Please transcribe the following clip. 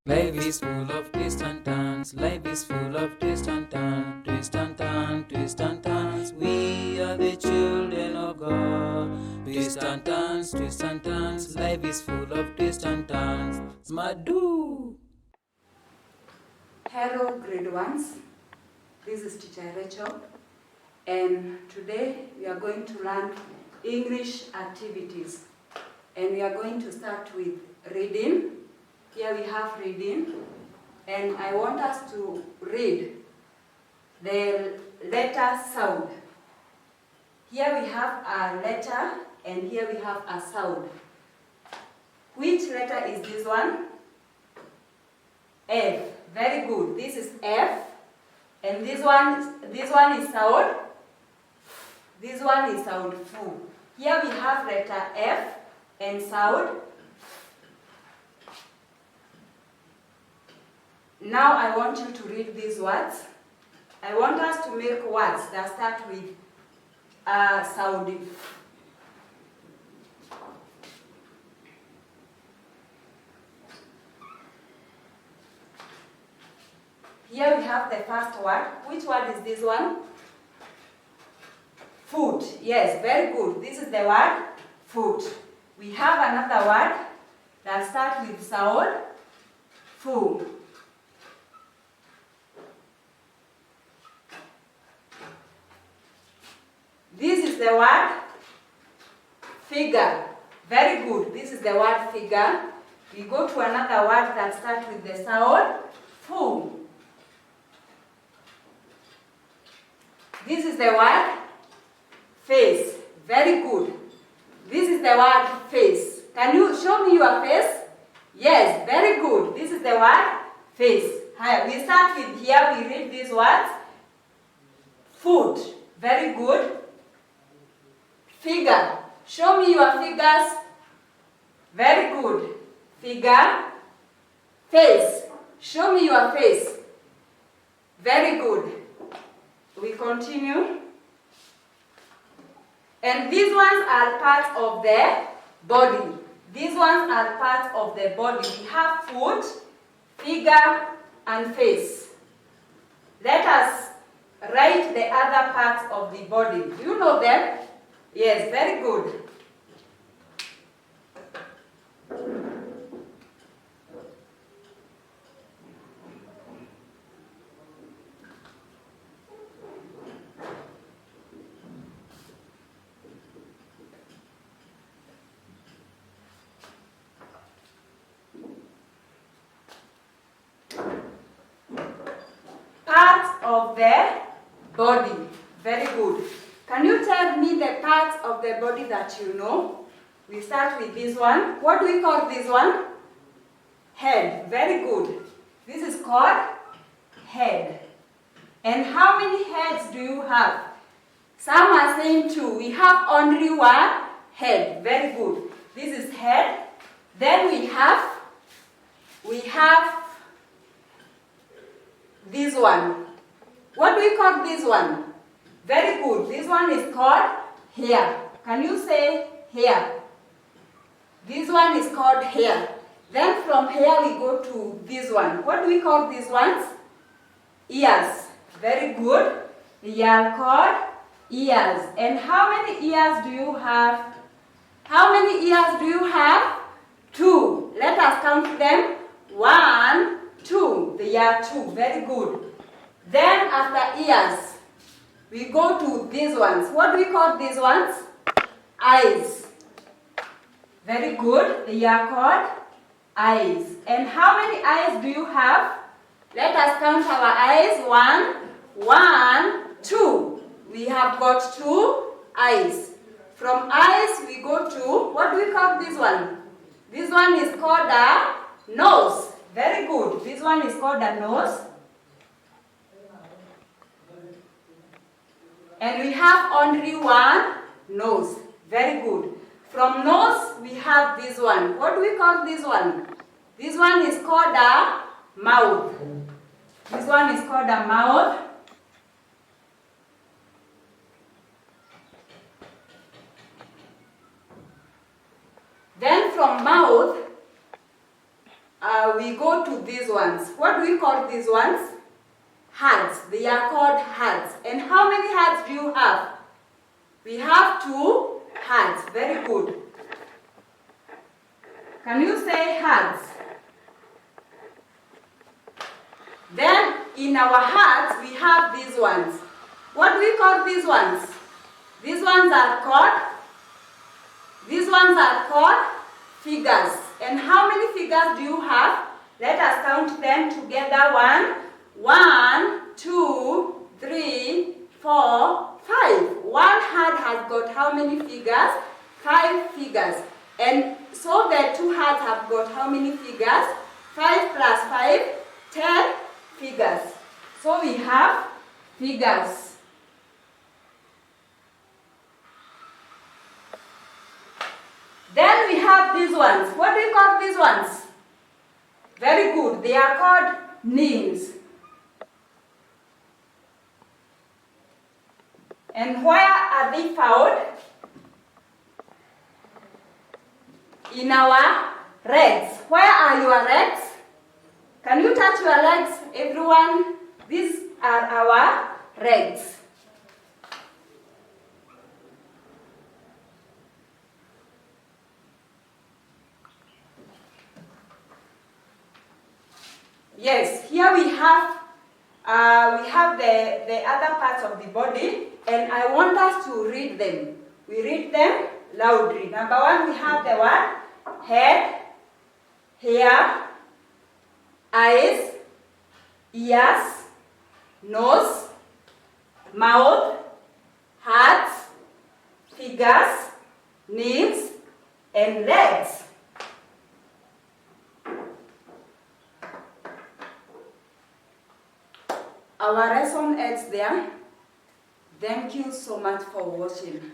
Life is full of twists and turns. Life is full of twists and turns. Twist and turn, twist and turns. We are the children of God. Twist and turns, twist and turns. Life is full of twists and turns. Smadu. Hello, grade ones. This is Teacher Rachel, and today we are going to learn English activities. And we are going to start with reading. Here we have reading, and I want us to read the letter sound. Here we have a letter, and here we have a sound. Which letter is this one? F. Very good. This is F, and this one is sound. This one is sound Fu. Here we have letter F and sound. Now I want you to read these words. I want us to make words that start with sound. Here we have the first word. Which word is this one? Foot. Yes, very good. This is the word foot. We have another word that starts with sound. Fu. This is the word figure. Very good. This is the word figure. We go to another word that starts with the sound fu. This is the word face. Very good. This is the word face. Can you show me your face? Yes, very good. This is the word face. Hi, we start with here, we read these words. Foot. Very good. Figure. Show me your figures. Very good. Figure. Face. Show me your face. Very good. We continue. And these ones are parts of the body. These ones are parts of the body. We have foot, figure, and face. Let us write the other parts of the body. Do you know them? Yes, very good. Parts of the body. Very good. Can you tell me the parts of the body that you know? We start with this one. What do we call this one? Head. Very good. This is called head. And how many heads do you have? Some are saying two. We have only one head. Very good. This is head. Then we have this one. What do we call this one? Very good. This one is called hair. Can you say hair? This one is called hair. Then from here we go to this one. What do we call these ones? Ears. Very good. They are called ears. And how many ears do you have? How many ears do you have? Two. Let us count them. 1, 2. They are two. Very good. Then after ears, we go to these ones. What do we call these ones? Eyes. Very good. They are called eyes. And how many eyes do you have? Let us count our eyes. 1, 2. We have got 2 eyes. From eyes, we go to, what do we call this one? This one is called a nose. Very good. This one is called a nose. And we have only one nose. Very good. From nose, we have this one. What do we call this one? This one is called a mouth. This one is called a mouth. Then from mouth, we go to these ones. What do we call these ones? Hearts. They are called hearts. And how many hearts do you have? We have 2 hearts. Very good. Can you say hearts? Then in our hearts we have these ones. What do we call these ones? These ones are called figures. And how many figures do you have? Let us count them together. 1, 2, 3, 4, 5. One heart has got how many figures? 5 figures. And so the 2 hearts have got how many figures? 5 plus 5, 10 figures. So we have figures. Then we have these ones. What do you call these ones? Very good. They are called names. And where are they found? In our legs. Where are your legs? Can you touch your legs, everyone? These are our legs. Yes, here we have the other parts of the body, and I want us to read them. We read them loudly. Number 1, we have the word head, hair, eyes, ears, nose, mouth, heart, fingers, knees, and legs. Our lesson ends there. Thank you so much for watching.